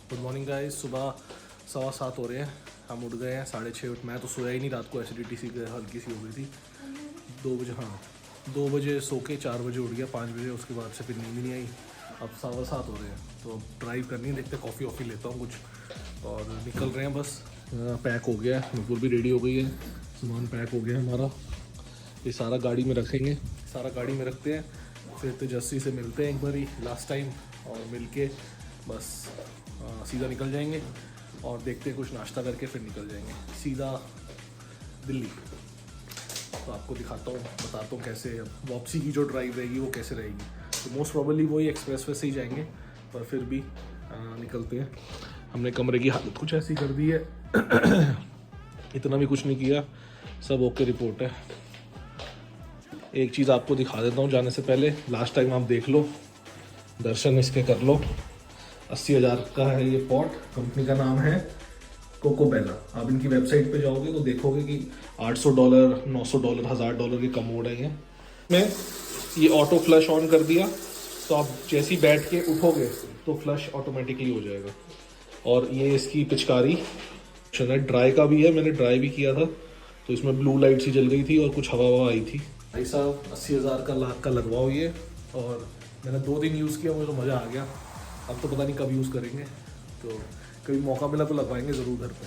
Good morning guys. सुबह 7:15 हो रहे हैं, हम उठ गए हैं 6:30। मैं तो सोया ही नहीं, रात को एसिडिटी सी हल्की सी हो गई थी। 2 बजे, हाँ 2 बजे सो के 4 बजे उठ गया, 5 बजे। उसके बाद से फिर नींद ही नहीं आई। अब 7:15 हो रहे हैं तो ड्राइव करनी है, देखते कॉफ़ी वॉफ़ी लेता हूँ कुछ और निकल रहे हैं बस। पैक हो गया है, नुपुर भी रेडी हो गई है, सामान पैक हो गया है हमारा। ये सारा गाड़ी में रखेंगे, सारा गाड़ी में रखते हैं। फिर तेजस्वी से मिलते हैं एक बार ही लास्ट टाइम, और मिल के बस सीधा निकल जाएंगे और देखते हैं कुछ नाश्ता करके फिर निकल जाएंगे सीधा दिल्ली। तो आपको दिखाता हूँ, बताता हूँ कैसे वापसी की जो ड्राइव रहेगी वो कैसे रहेगी। तो मोस्ट प्रॉबली वही एक्सप्रेस वे से ही जाएंगे, पर फिर भी निकलते हैं। हमने कमरे की हालत कुछ ऐसी कर दी है इतना भी कुछ नहीं किया, सब ओके रिपोर्ट है। एक चीज़ आपको दिखा देता हूँ जाने से पहले, लास्ट टाइम आप देख लो, दर्शन इसके कर लो। 80,000 का है ये पॉट, कंपनी का नाम है कोकोबेला। आप इनकी वेबसाइट पे जाओगे तो देखोगे कि $800, $900, $1,000 के कमोड है ये। मैं ये ऑटो फ्लश ऑन कर दिया तो आप जैसे ही बैठ के उठोगे तो फ्लश ऑटोमेटिकली हो जाएगा। और ये इसकी पिचकारी ड्राई का भी है, मैंने ड्राई भी किया था तो इसमें ब्लू लाइट सी जल गई थी और कुछ हवा आई थी। भाई साहब 80,000 का लाख का लगवाओ ये, और मैंने 2 दिन यूज़ किया, मुझे तो मज़ा आ गया। अब तो पता नहीं कब यूज़ करेंगे, तो कभी मौका मिला तो लगवाएंगे ज़रूर घर पे।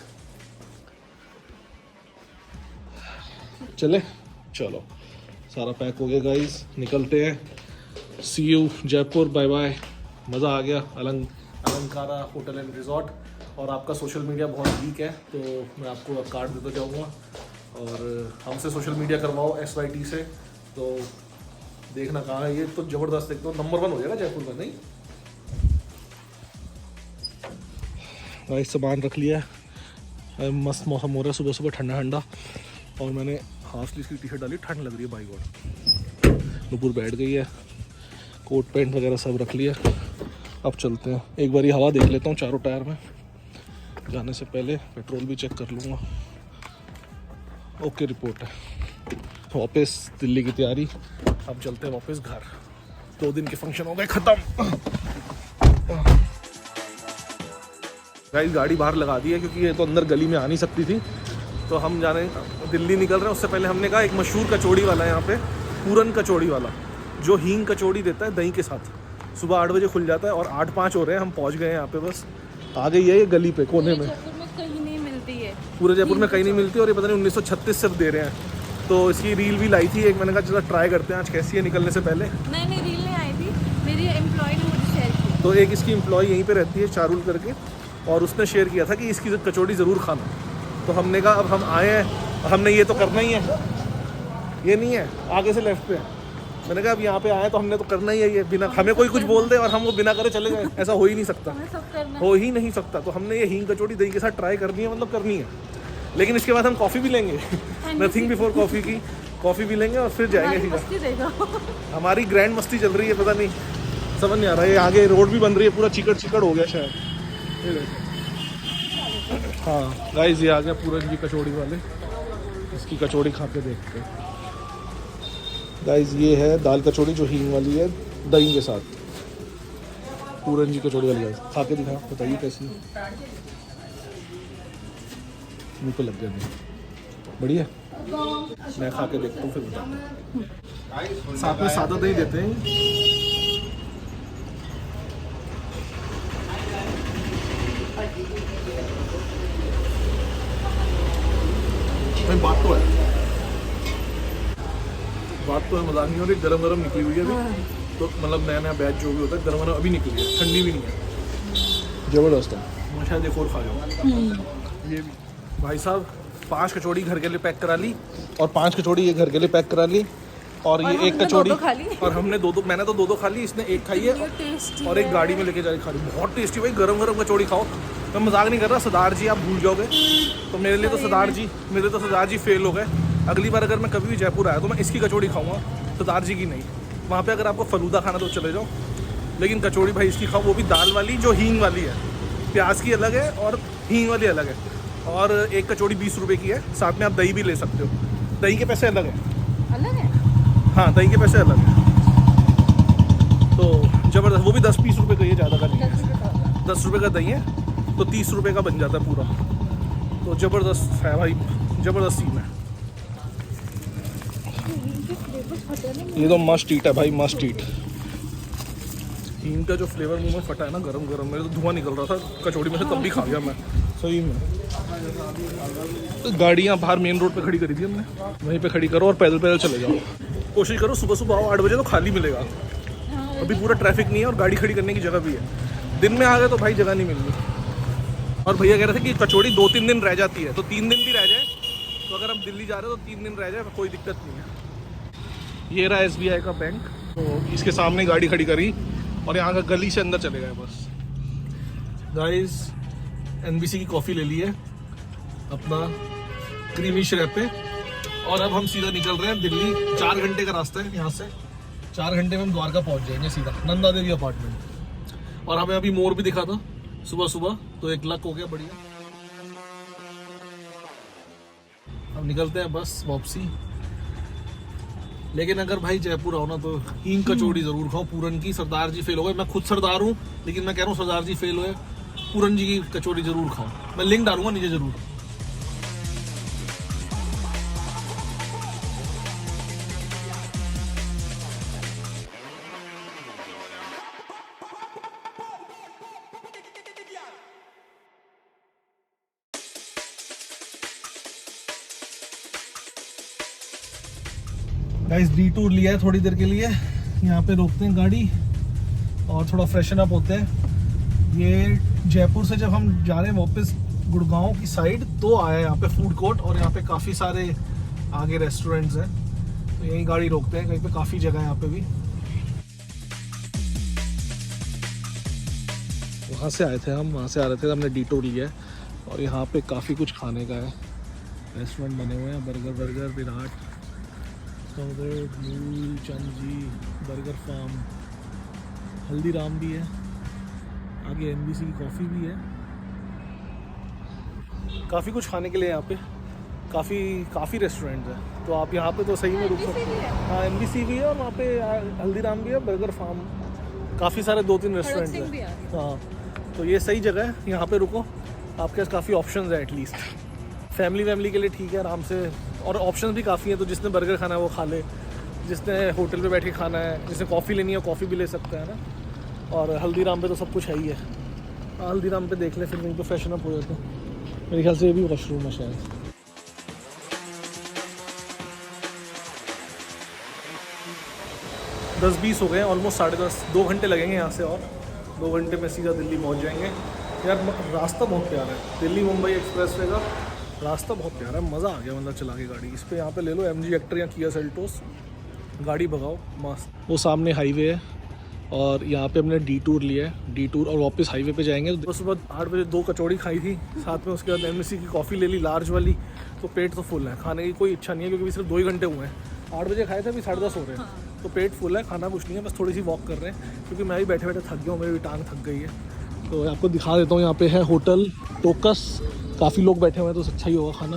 चले चलो, सारा पैक हो गया गाइस, निकलते हैं। सी यू जयपुर, बाय बाय। मज़ा आ गया। अलंकारा होटल एंड रिजॉर्ट। और आपका सोशल मीडिया बहुत वीक है तो मैं आपको कार्ड देता जाऊँगा, और हमसे सोशल मीडिया करवाओ SYT से। तो देखना कहाँ है ये, तो ज़बरदस्त, एक तो नंबर 1 हो जाएगा जयपुर में। नहीं भाई सामान रख लिया है, मस्त मौसम हो रहा है, सुबह सुबह ठंडा ठंडा। और मैंने हाफ स्लीव की टी-शर्ट डाली, ठंड लग रही है भाई गॉड। नुपुर बैठ गई है, कोट पैंट वगैरह सब रख लिया। अब चलते हैं, एक बार हवा देख लेता हूँ चारों टायर में, जाने से पहले पेट्रोल भी चेक कर लूँगा। ओके रिपोर्ट है। वापस दिल्ली की तैयारी, अब चलते हैं वापस घर। 2 दिन के फंक्शन हो गए ख़त्म। गाइस गाड़ी बाहर लगा दी है क्योंकि ये तो अंदर गली में आ नहीं सकती थी। तो हम जाने दिल्ली निकल रहे हैं। उससे पहले हमने कहा एक मशहूर कचौड़ी वाला है यहाँ पे, पूरन कचौड़ी वाला, जो हींग कचौड़ी देता है दही के साथ। सुबह 8 बजे खुल जाता है और 8:05 हो रहे हैं, हम पहुँच गए हैं यहाँ पे। बस आ गई है ये गली पे कोने में, कहीं नहीं मिलती है, पूरे जयपुर में कहीं नहीं मिलती। और ये पता नहीं 1936 सिर्फ दे रहे हैं। तो इसकी रील भी लाई थी एक, मैंने कहा चलो ट्राई करते हैं आज कैसी है निकलने से पहले। नहीं रील नहीं आई थी, मेरी एम्प्लॉय ने मुझे शेयर की। तो एक इसकी एम्प्लॉय यहीं पे रहती है चारुल करके, और उसने शेयर किया था कि इसकी कचौड़ी ज़रूर खाना। तो हमने कहा अब हम आए हैं, हमने ये तो करना ही है। ये नहीं है आगे से लेफ्ट पे, मैंने कहा अब यहाँ पे आए तो हमने तो करना ही है ये, बिना हमें कोई कुछ बोल दे और हम वो बिना करे चले जाए, ऐसा हो ही नहीं सकता, हो ही नहीं सकता। तो हमने ये हींग कचौड़ी दही के साथ ट्राई करनी है, मतलब करनी है। लेकिन इसके बाद हम कॉफ़ी भी लेंगे नथिंग बिफोर कॉफ़ी की, कॉफ़ी भी लेंगे और फिर जाएंगे सीधा। हमारी ग्रैंड मस्ती चल रही है, पता नहीं समझ नहीं आ रहा है। आगे रोड भी बन रही है, पूरा चिकड़ हो गया शायद। हाँ गाइस, ये आ गया पूरन की कचौड़ी वाले, इसकी कचौड़ी खा के देखते हैं। गाइस ये है दाल कचौड़ी जो हींग वाली है दही के साथ, पूरन जी कचौड़ी वाली। गाइस खा के दिखा, बताइए कैसी है। मुँह पे लग गया, बढ़िया। मैं खा के देखता हूँ फिर बताता हूँ। साथ में सादा दही देते हैं। बात तो है, मजाक नहीं हो रही। गरम निकली हुई है अभी, तो मतलब नया बैच जो भी होता है गरम अभी निकली है, ठंडी भी नहीं है, जबरदस्त है। मैं शायद एक और खा जाऊँ। ये भी भाई साहब 5 कचौड़ी घर के लिए पैक करा ली, और 5 कचौड़ी ये घर के लिए पैक करा ली, और ये एक कचौड़ी और हमने 2-2, मैंने तो 2-2 खा ली, इसने 1 खाई है और एक गाड़ी में लेके जा खा ली। बहुत टेस्टी भाई, गरम कचौड़ी खाओ। मैं मजाक नहीं कर रहा, सरदार जी आप भूल जाओगे। तो मेरे लिए तो सरदार जी फेल हो गए। अगली बार अगर मैं कभी भी जयपुर आया तो मैं इसकी कचौड़ी खाऊंगा, सरदार जी की नहीं। वहाँ पे अगर आपको फलूदा खाना तो चले जाओ, लेकिन कचौड़ी भाई इसकी खाओ, वो भी दाल वाली जो हींग वाली है। प्याज की अलग है और हींग वाली अलग है। और एक कचौड़ी 20 रुपये की है, साथ में आप दही भी ले सकते हो। दही के पैसे अलग है। हाँ दही के पैसे अलग है। तो ज़बरदस्त, वो भी 10-20 रुपये का ही है, ज़्यादा का नहीं है। 10 रुपये का दही है तो 30 रुपये का बन जाता है पूरा। तो ज़बरदस्त है भाई, ज़बरदस्त सीन है। ये तो मस्ट ईट है भाई, मस्ट ईट। इनका जो फ्लेवर मुंह में फटा है ना गरम गरम, मेरे तो धुआं निकल रहा था कचौड़ी में से, तब भी खा गया मैं सही में। तो गाड़ियाँ बाहर मेन रोड पे खड़ी करी थी हमने, वहीं पे खड़ी करो और पैदल पैदल चले जाओ। कोशिश करो सुबह सुबह आओ 8 बजे तो खाली मिलेगा, अभी पूरा ट्रैफिक नहीं है और गाड़ी खड़ी करने की जगह भी है। दिन में आ गए तो भाई जगह नहीं मिलनी। और भैया कह रहे थे कि कचौड़ी 2-3 दिन रह जाती है, तो 3 दिन भी रह जाए, तो अगर हम दिल्ली जा रहे हो तो 3 दिन रह जाए, कोई दिक्कत नहीं है। ये रहा SBI का बैंक, तो इसके सामने गाड़ी खड़ी करी और यहाँ का गली से अंदर चले गए बस। गाइस NBC की कॉफ़ी ले ली है अपना क्रीमी श्रैप पे, और अब हम सीधा निकल रहे हैं दिल्ली। 4 घंटे का रास्ता है यहाँ से, 4 घंटे में हम द्वारका पहुँच जाएंगे सीधा, नंदा देवी अपार्टमेंट। और हमें अभी मोर भी दिखा था सुबह सुबह, तो 1 लाख हो गया, बढ़िया। अब निकलते हैं बस वापसी। लेकिन अगर भाई जयपुर आओ ना तो हींग कचौड़ी जरूर खाओ पूरन की। सरदार जी फेल हो गए, मैं खुद सरदार हूँ लेकिन मैं कह रहा हूँ सरदार जी फेल हुए, पूरन जी की कचौड़ी जरूर खाओ। मैं लिंक डालूंगा नीचे जरूर। गाइस डिटूर लिया है थोड़ी देर के लिए, यहाँ पे रोकते हैं गाड़ी और थोड़ा फ्रेशन अप होते हैं। ये जयपुर से जब हम जा रहे हैं वापस गुड़गांव की साइड, तो आया यहाँ पे फूड कोर्ट, और यहाँ पे काफ़ी सारे आगे रेस्टोरेंट्स हैं, तो यहीं गाड़ी रोकते हैं। कहीं पे काफ़ी जगह है यहाँ पे भी। वहाँ से आए थे हम, वहाँ से आ रहे थे, हमने डिटूर लिया है और यहाँ पे काफ़ी कुछ खाने का है। रेस्टोरेंट बने हुए हैं, बर्गर विराट, मूलचंद जी, बर्गर फार्म, हल्दीराम भी है, आगे NBC की कॉफ़ी भी है। काफ़ी कुछ खाने के लिए यहाँ पे काफ़ी रेस्टोरेंट्स हैं, तो आप यहाँ पे तो सही में रुक सकते हो। हाँ NBC भी है और वहाँ पे हल्दीराम भी है, बर्गर फार्म, काफ़ी सारे 2-3 रेस्टोरेंट्स हैं। हाँ तो ये सही जगह है, यहाँ पे रुको, आपके पास काफ़ी ऑप्शंस है। एटलीस्ट फैमिली के लिए ठीक है आराम से, और ऑप्शंस भी काफ़ी हैं। तो जिसने बर्गर खाना है वो खा ले, जिसने होटल पे बैठ के खाना है, जिसने कॉफ़ी लेनी है कॉफ़ी भी ले सकता है ना। और हल्दीराम पे तो सब कुछ है ही है। हल्दीराम पे देख ले, फिर वहीं पे फ्रेशन अप हो जाते हैं। मेरे ख्याल से ये भी वॉशरूम है शायद। दस 20 हो गए, ऑलमोस्ट 10:30, 2 घंटे लगेंगे यहाँ से, और 2 घंटे में सीधा दिल्ली पहुँच जाएंगे। यार रास्ता बहुत प्यारा है, दिल्ली मुंबई एक्सप्रेसवे का रास्ता बहुत प्यारा है, मज़ा आ गया मतलब चला के गाड़ी। इस पे यहाँ पे ले लो MG हेक्टर या किया सेल्टोस, गाड़ी भगाओ मस्त। वो सामने हाईवे है और यहाँ पे हमने डिटूर लिया है, डिटूर, और वापस हाईवे पे जाएंगे। तो सुबह 8 बजे 2 कचौड़ी खाई थी साथ में, उसके बाद NBC की कॉफ़ी ले ली लार्ज वाली, तो पेट तो फुल है, खाने की कोई इच्छा नहीं है क्योंकि सिर्फ 2 ही घंटे हुए हैं। 8 बजे खाए थे, अभी 10:30 हो रहे हैं, तो पेट फुल है, खाना कुछ नहीं है, बस थोड़ी सी वॉक कर रहे हैं क्योंकि मैं भी बैठे बैठे थक गया हूँ, मेरी भी टांग थक गई है। तो आपको दिखा देता हूँ, यहाँ पे है होटल टोकस, काफ़ी लोग बैठे हुए हैं तो अच्छा ही होगा खाना।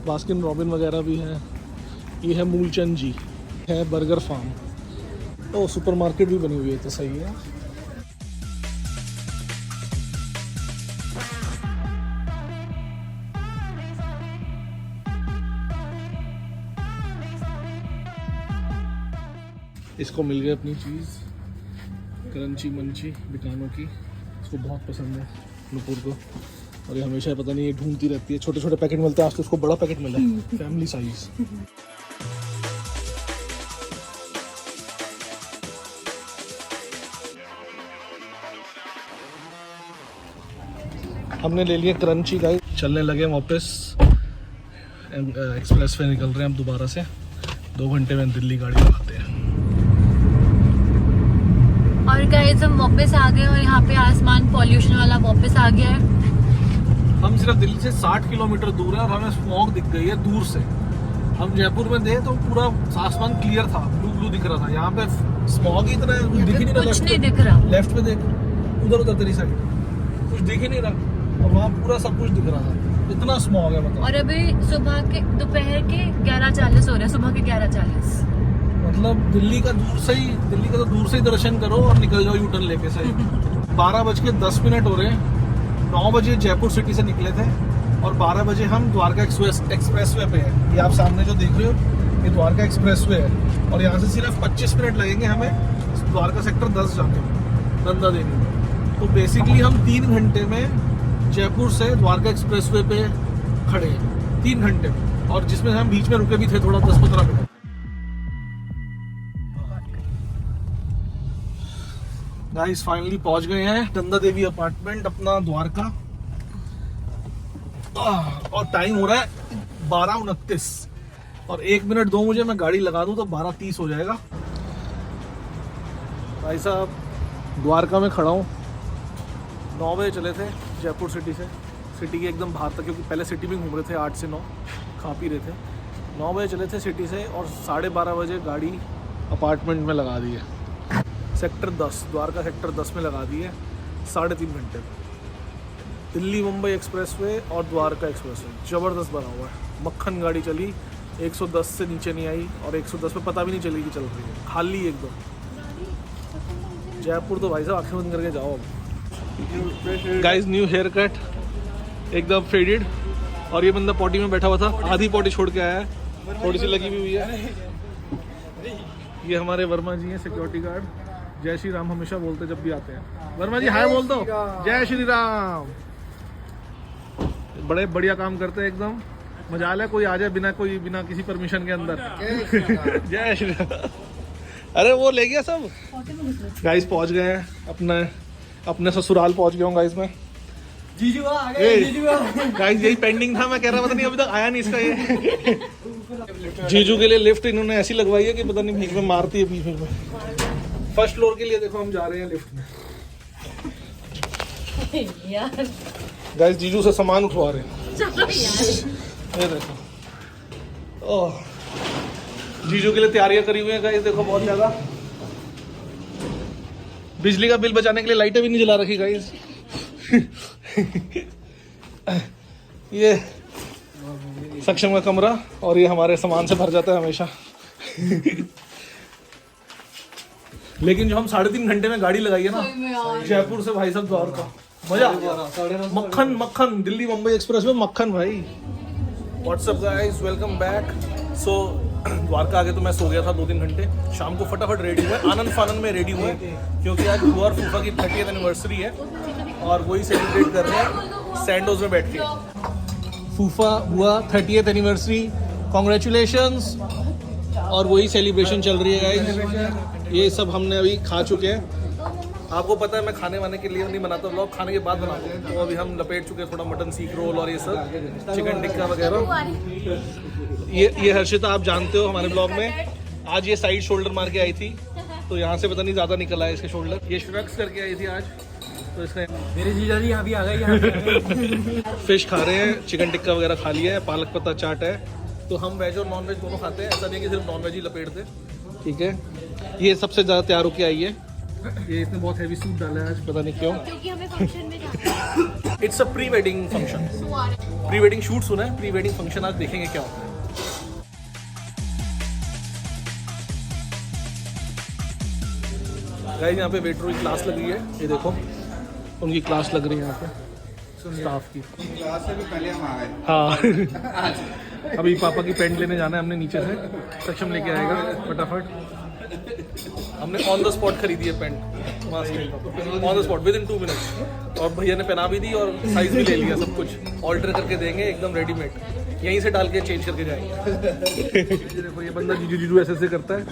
बास्किन रॉबिन वगैरह भी है। ये है मूलचंद जी, है बर्गर फार्म, तो सुपरमार्केट भी बनी हुई है, तो सही है। इसको मिल गई अपनी चीज़, क्रंची मंची बिकानों की, इसको बहुत पसंद है नुपुर को, और ये हमेशा पता नहीं ये ढूंढती रहती है। छोटे छोटे पैकेट मिलते हैं, आज तो उसको बड़ा पैकेट मिला है, फैमिली साइज। हमने ले लिए क्रंची गाइस, चलने लगे वापस, एक्सप्रेस वे निकल रहे हैं अब दोबारा से। 2 घंटे में दिल्ली गाड़ी लगाते हैं। और गाइस हम वापस आ गए और यहाँ पे आसमान पॉल्यूशन वाला वापस आ गया है। हम सिर्फ दिल्ली से 60 किलोमीटर दूर है और हमें स्मॉग दिख गई है दूर से। हम जयपुर में थे तो पूरा आसमान क्लियर था, ब्लू ब्लू दिख रहा था। यहाँ पे स्मॉग ही इतना दिख ही नहीं रहा, कुछ नहीं दिख रहा। लेफ्ट पे देख, उधर तेरी साइड कुछ दिख ही नहीं रहा, और वहाँ पूरा सब कुछ दिख रहा था, इतना स्मॉग है मतलब। और अभी दोपहर के 11:40 हो रहे हैं, सुबह के 11:40। मतलब दिल्ली का तो दूर से ही दर्शन करो और निकल जाओ यूटर्न लेके से। 12:10 हो रहे हैं 9 बजे जयपुर सिटी से निकले थे और 12 बजे हम द्वारका एक्सप्रेसवे पे हैं। ये आप सामने जो देख रहे हो ये द्वारका एक्सप्रेसवे है और यहाँ से सिर्फ 25 मिनट लगेंगे हमें द्वारका सेक्टर 10 जाने में, नंदा देवी में। तो बेसिकली हम 3 घंटे में जयपुर से द्वारका एक्सप्रेसवे पे खड़े हैं, 3 घंटे में, और जिसमें हम बीच में रुके भी थे थोड़ा 10-15 मिनट। गाइस फाइनली पहुंच गए हैं नंदा देवी अपार्टमेंट अपना द्वारका, और टाइम हो रहा है 12:29 और 1 मिनट दो मुझे, मैं गाड़ी लगा दूं तो 12:30 हो जाएगा। भाई साहब द्वारका में खड़ा हूँ, 9 बजे चले थे जयपुर सिटी से, सिटी के एकदम बाहर तक, क्योंकि पहले सिटी में घूम रहे थे 8 से 9, खा पी रहे थे। 9 बजे चले थे सिटी से और 12:30 बजे गाड़ी अपार्टमेंट में लगा दी है, सेक्टर 10, द्वारका सेक्टर 10 में लगा दी है 3.5 घंटे में। दिल्ली मुंबई एक्सप्रेसवे और द्वारका एक्सप्रेसवे ज़बरदस्त बना हुआ है, मक्खन गाड़ी चली, 110 से नीचे नहीं आई और 110 पे पता भी नहीं चली कि चल रही है, खाली एकदम। जयपुर तो भाई साहब आंखें बंद करके जाओ अब। गाइस न्यू हेयर कट, एकदम फेडेड, और ये बंदा पॉटी में बैठा हुआ था, आधी पॉटी छोड़ के आया है, थोड़ी सी लगी भी हुई है। ये हमारे वर्मा जी हैं सिक्योरिटी गार्ड, जय श्री राम हमेशा बोलते जब भी आते हैं। वर्मा जी हाय बोल दो, जय श्री राम। बड़े बढ़िया काम करते हैं एकदम, मजाल है कोई आ जाए बिना किसी परमिशन के अंदर। जय श्री राम। अरे वो ले गया सब। गाइस पहुंच गए हैं अपने ससुराल पहुंच गया हूँ गाइस मैं। जीजू आ गए, जीजू गाइस यही पेंडिंग था, मैं कह रहा पता नहीं अभी तक आया नहीं इसका ये। जीजू के लिए लिफ्ट इन्होंने ऐसी लगवाई है कि पता नहीं बीच में मारती है बीच में। फर्स्ट फ्लोर के लिए देखो हम जा रहे हैं लिफ्ट में। यार गाइस जीजू से सामान उठवा रहे हैं, ये देखो। ओह जीजू के लिए तैयारियां करी हुई हैं गाइस, देखो बहुत ज्यादा। बिजली का बिल बचाने के लिए लाइटें भी नहीं जला रखी गाइस। ये सक्षम का कमरा, और ये हमारे सामान से भर जाता है हमेशा। लेकिन जो हम 3.5 घंटे में गाड़ी लगाई है ना जयपुर से भाई साहब द्वारका, मजा आ गया। मक्खन मक्खन, दिल्ली मुंबई एक्सप्रेस में मक्खन भाई। What's up guys, welcome back. So Dwarka आगे तो मैं सो गया था 2-3 घंटे, शाम को फटाफट रेडी हुए, आनंद फानंद में रेडी हुए, क्योंकि आज बुआ और फूफा की 30th एनिवर्सरी है और वही सेलिब्रेट कर रहे हैं सैंडोज में बैठ के। फूफा बुआ 30th एनिवर्सरी, कॉन्ग्रेचुलेशंस। और वही सेलिब्रेशन चल रही है गाइस। ये सब हमने अभी खा चुके हैं। आपको पता है मैं खाने वाने के लिए नहीं बनाता व्लॉग, खाने के बाद बनाते हैं। तो अभी हम लपेट चुके हैं थोड़ा मटन सीख रोल और ये सब चिकन टिक्का वगैरह। ये हर्षिता आप जानते हो हमारे ब्लॉग में, आज ये साइड शोल्डर मार के आई थी, तो यहाँ से पता नहीं ज़्यादा निकल आया इसके शोल्डर। ये श्रक्स करके आई थी आज, तो इसने मेरे जीजा जी यहाँ भी आ गए। फिश खा रहे हैं, चिकन टिक्का वगैरह खा लिया है, पालक पत्ता चाट है। तो हम वेज और नॉन वेज दोनों खाते हैं, ऐसा नहीं कि सिर्फ नॉन वेज ही लपेटते, ठीक है। ये सबसे ज़्यादा तैयार होके आई है, ये इसने बहुत हैवी सूट डाला है आज, पता नहीं क्यों, क्योंकि हमें फंक्शन में जाना है। It's a pre wedding function, pre wedding shoot सुना है, प्री वेडिंग फंक्शन आज देखेंगे क्या होता है। गाइस यहाँ पे वेटरों की क्लास लगी है, ये देखो उनकी क्लास लग रही है यहाँ पे स्टाफ की। क्लास से भी पहले हम आ गए। हाँ अभी पापा की पेंट लेने जाना है हमने नीचे से, सक्षम लेके आएगा फटाफट। हमने ऑन द स्पॉट खरीदी है pant, on the spot within 2 minutes, और भैया ने पहना भी दी और साइज भी ले लिया, सब कुछ ऑल्टर करके देंगे एकदम रेडीमेड, यहीं से डाल के चेंज करके जाएंगे। देखो ये बंदा जीजू जीजू ऐसे ऐसे करता है,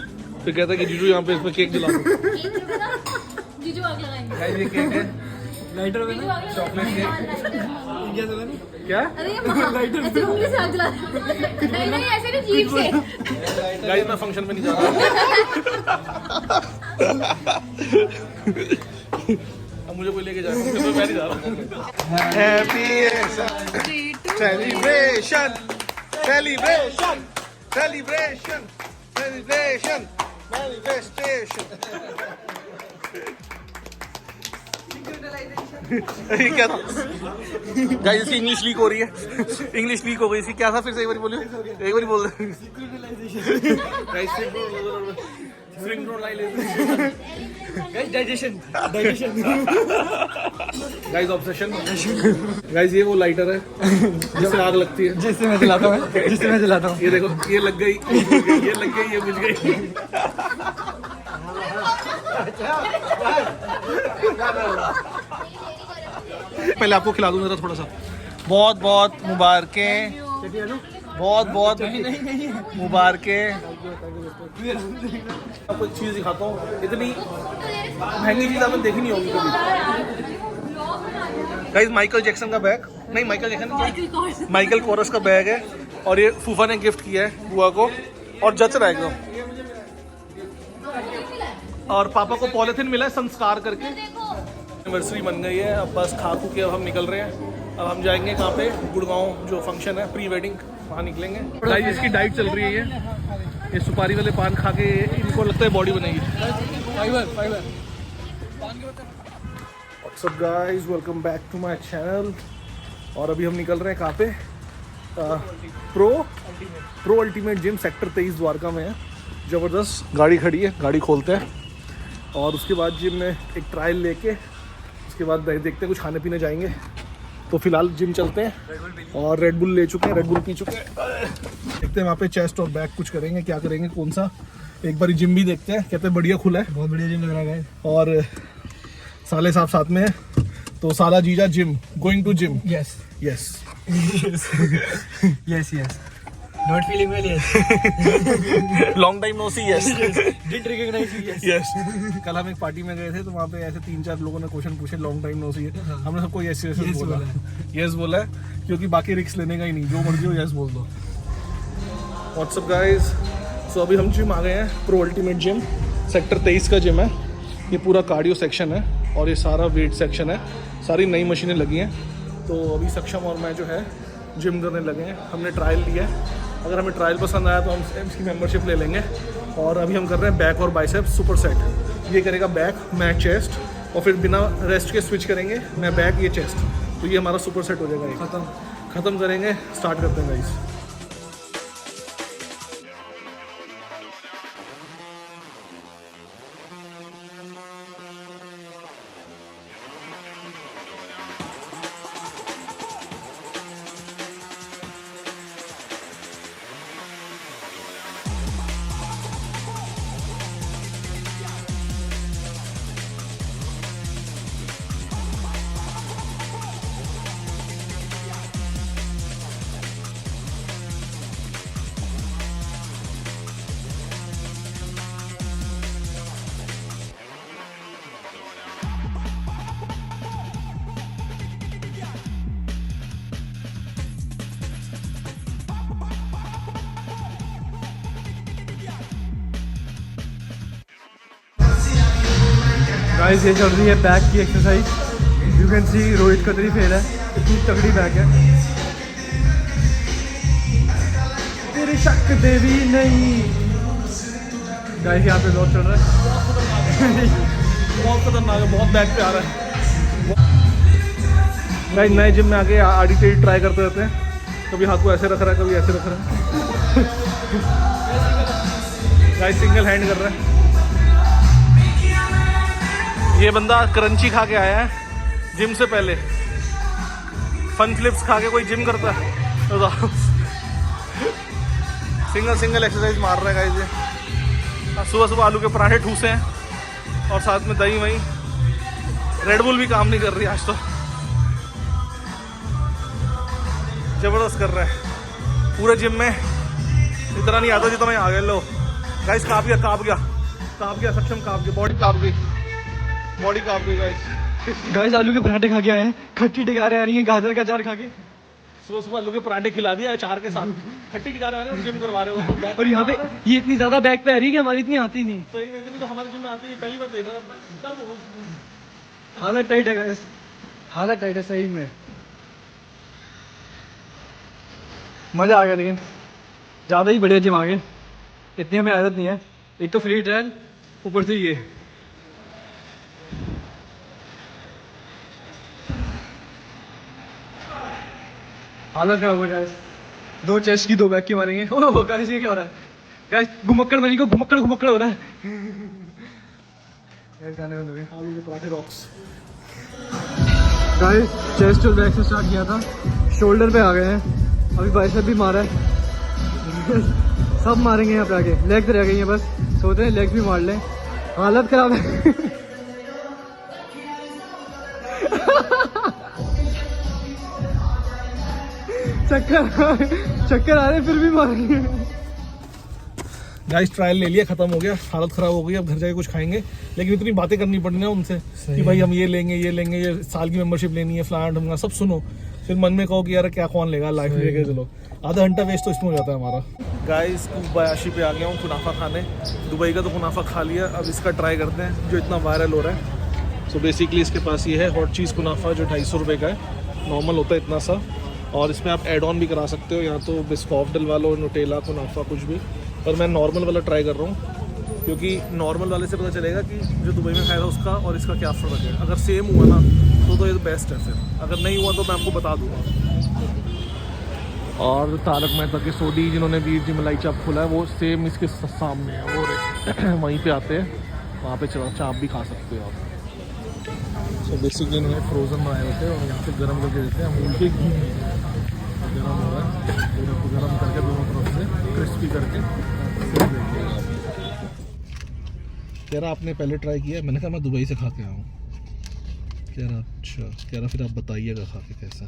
फिर कहता है कि जीजू यहाँ पे इसमें केक जला दो। जीजू आग लगाएंगे। गाइस ये केक है, लाइटर में ना चॉकलेट केक। क्या अरे ये ऐसे उंगली से आग जला नहीं नहीं ऐसे नहीं, जीभ से। गाइस मैं फंक्शन में नहीं जा रहा। अब मुझे कोई लेके जाए, फंक्शन में मैं नहीं जा रहा। Happy celebration celebration celebration celebration manifestation. क्या था गाइस, इसकी इंग्लिश लीक हो रही है, इंग्लिश लीक हो गई इसकी। क्या था फिर से एक बार बोलियो, एक बार बोल दे। स्प्रिंग रोल लाई लेते guys digestion digestion guys obsession guys ये वो लाइटर है जिससे आग लगती है जिससे मैं जलाता हूँ जिससे मैं जलाता हूँ। ये देखो ये लग गई ये लग गई ये बुझ गई पहले आपको खिला दूं जरा थोड़ा सा बहुत बहुत मुबारकें बहुत बहुत मुबारकें आपको एक चीज़ दिखाता हूँ इतनी महंगी चीज़ आपने देखी नहीं होगी कभी गाइस माइकल जैक्सन का बैग नहीं माइकल जैक्सन माइकल कोरस का बैग है और ये फूफा ने गिफ्ट किया है बुआ को और जच रहा है एकदम और पापा को पॉलिथिन मिला है संस्कार करके एनिवर्सरी बन गई है अब बस खा खू के अब हम निकल रहे हैं अब हम जाएंगे कहाँ पे गुड़गांव जो फंक्शन है प्री वेडिंग वहाँ निकलेंगे गाइस इसकी डाइट चल रही है ये सुपारी वाले पान खा के इनको लगता है बॉडी बनेगी fibre fibre. What's up guys welcome back to my channel और अभी हम निकल रहे हैं कहाँ पे pro ultimate gym sector 23 Dwarka में है। ज़बरदस्त गाड़ी खड़ी है गाड़ी खोलते हैं और उसके बाद जिम में एक ट्रायल लेके उसके बाद देखते हैं कुछ खाने पीने जाएंगे। तो फिलहाल जिम चलते हैं और रेड बुल ले चुके हैं रेड बुल पी चुके हैं देखते हैं वहाँ पे चेस्ट और बैक कुछ करेंगे क्या करेंगे कौन सा एक बार जिम भी देखते हैं कहते हैं बढ़िया खुला है बहुत बढ़िया जिम लग रहा है और साले साहब साथ में है तो साला जीजा gym going to gym yes yes yes yes not feeling well yes long time no see yes didn't recognise you yes yes कल हम एक पार्टी में गए थे तो वहाँ पे ऐसे 3-4 लोगों ने क्वेश्चन पूछे लॉन्ग टाइम नो सी हमने सबको यस यस बोला यस बोला है क्योंकि बाकी रिस्क लेने का ही नहीं जो मर्जी हो यस बोल दो। व्हाट्सअप गाइस सो अभी हम जिम आ गए हैं प्रो अल्टीमेट जिम सेक्टर 23 का जिम है ये पूरा कार्डियो सेक्शन है और ये सारा वेट सेक्शन है सारी नई मशीनें लगी हैं तो अभी सक्षम और मैं जो है जिम करने लगे हैं हमने ट्रायल लिया है अगर हमें ट्रायल पसंद आया तो हम इसकी मेंबरशिप ले लेंगे और अभी हम कर रहे हैं बैक और बाइसेप्स सुपर सेट ये करेगा बैक मैं चेस्ट और फिर बिना रेस्ट के स्विच करेंगे मैं बैक ये चेस्ट तो ये हमारा सुपर सेट हो जाएगा ख़त्म करेंगे स्टार्ट करते हैं गाइस। गाइस ये चल रही है बैक की exercise you can see Rohit कतरी फेल है इतनी तगड़ी बैक है तेरी शक देवी नहीं। गाइस यहाँ पे बहुत चल रहा है बहुत खतरनाक है बहुत बैक पे आ रहा है गाइस नए जिम में आके आड़ी टेढ़ी ट्राई करते रहते हैं कभी हाथ को ऐसे रख रहा है कभी ऐसे रख रहा है गाइस सिंगल हैंड कर रहा है ये बंदा क्रंची खा के आया है जिम से पहले फन फ्लिप्स खा के कोई जिम करता है सिंगल एक्सरसाइज मार रहा है गाइस ये सुबह सुबह आलू के पराठे ठूसे हैं और साथ में दही वही रेड बुल भी काम नहीं कर रही आज तो जबरदस्त कर रहा है पूरे जिम में इतना नहीं आता जितना मैं आ गया लो गाइस काप गया सक्षम काप गया बॉडी काप गई गाइस आलू के पराठे खा के आए हैं खट्टी टिकारे आ रही हैं गाजर का अचार खा के सुबह सुबह आलू के पराठे खिला दिया अचार के साथ खट्टी टिकारे आ रहे हैं जिम करवा रहे हो और यहाँ पे ये इतनी ज्यादा बैक पे आ रही है कि हमारी इतनी आती नहीं तो ये तो हमारे जिम में आती है पहली बार देख रहा हूं हालत टाइट है गाइस हालत टाइट है सही में मजा आ गया लेकिन ज़्यादा ही बढ़िया जिम आ गए इतनी हमें आदत नहीं है एक तो फ्री ट्रायल ऊपर से ये हालत खराब हो जाए 2 चेस्ट की 2 बैक की मारेंगे ओह गाइस ये क्या हो रहा है गाइस घुमक्कड़ मनी को घुमक्कड़ घुमक्कड़ हो रहा है। गाइस गाने बंद हो गए। आलू के पराठे रॉक्स। गाइस चेस्ट और बैक से स्टार्ट किया था, शोल्डर पे आ गए हैं, अभी बाइसेप भी मारा है। सब मारेंगे यहाँ पे आगे, लेग्स रह गई हैं बस, सोच रहे हैं लेग्स भी मार लें। हालत खराब है। चक्कर आ रहे फिर भी मारेंगे। गाइस ट्रायल ले लिया, खत्म हो गया, हालत खराब हो गई। अब घर जाके कुछ खाएंगे, लेकिन इतनी बातें करनी पड़ी ना उनसे कि भाई हम ये लेंगे, ये साल की मेंबरशिप लेनी है, फलाना ढूंढना, सब सुनो, फिर मन में कहो कि यार क्या कौन लेगा, लाइफ लेके चलो। आधा घंटा वेस्ट तो इसमें हो जाता है हमारा। गाइस कुबायाशी पे आ गया हूँ कुनाफा खाने। दुबई का तो कुनाफा खा लिया, अब इसका ट्राई करते हैं जो इतना वायरल हो रहा है। सो बेसिकली इसके पास ये है हॉट चीज़ कुनाफा जो 250 रुपये का है, नॉर्मल होता है इतना सा, और इसमें आप एड ऑन भी करा सकते हो, या तो बिस्कॉफ डलवा लो, नुटेला, कुनाफा कुछ भी। पर मैं नॉर्मल वाला ट्राई कर रहा हूँ, क्योंकि नॉर्मल वाले से पता चलेगा कि जो दुबई में खाया था उसका और इसका क्या फ़र्क है। अगर सेम हुआ ना तो ये बेस्ट है, फिर अगर नहीं हुआ तो मैं आपको बता दूँगा। और तारक मेहता के सोडी जिन्होंने वीर जी मलाई चाप खोला है, वो सेम इसके सामने है, वो वहीं पे आते हैं, वहाँ पे चला चाप भी खा सकते हो आप। सो बेसिकली इन्होंने फ्रोज़न बनाए होते हैं और यहाँ पे गर्म करके देते हैं अमूल के घी में। गर्म हो रहा है, दोनों को गर्म करके दोनों तरफ से क्रिस्पी करके फिर देते हैं। कह रहा आपने पहले ट्राई किया? मैंने कहा मैं दुबई से खा के आया हूँ। कह रहा अच्छा, कह रहा फिर आप बताइएगा खा के कैसा।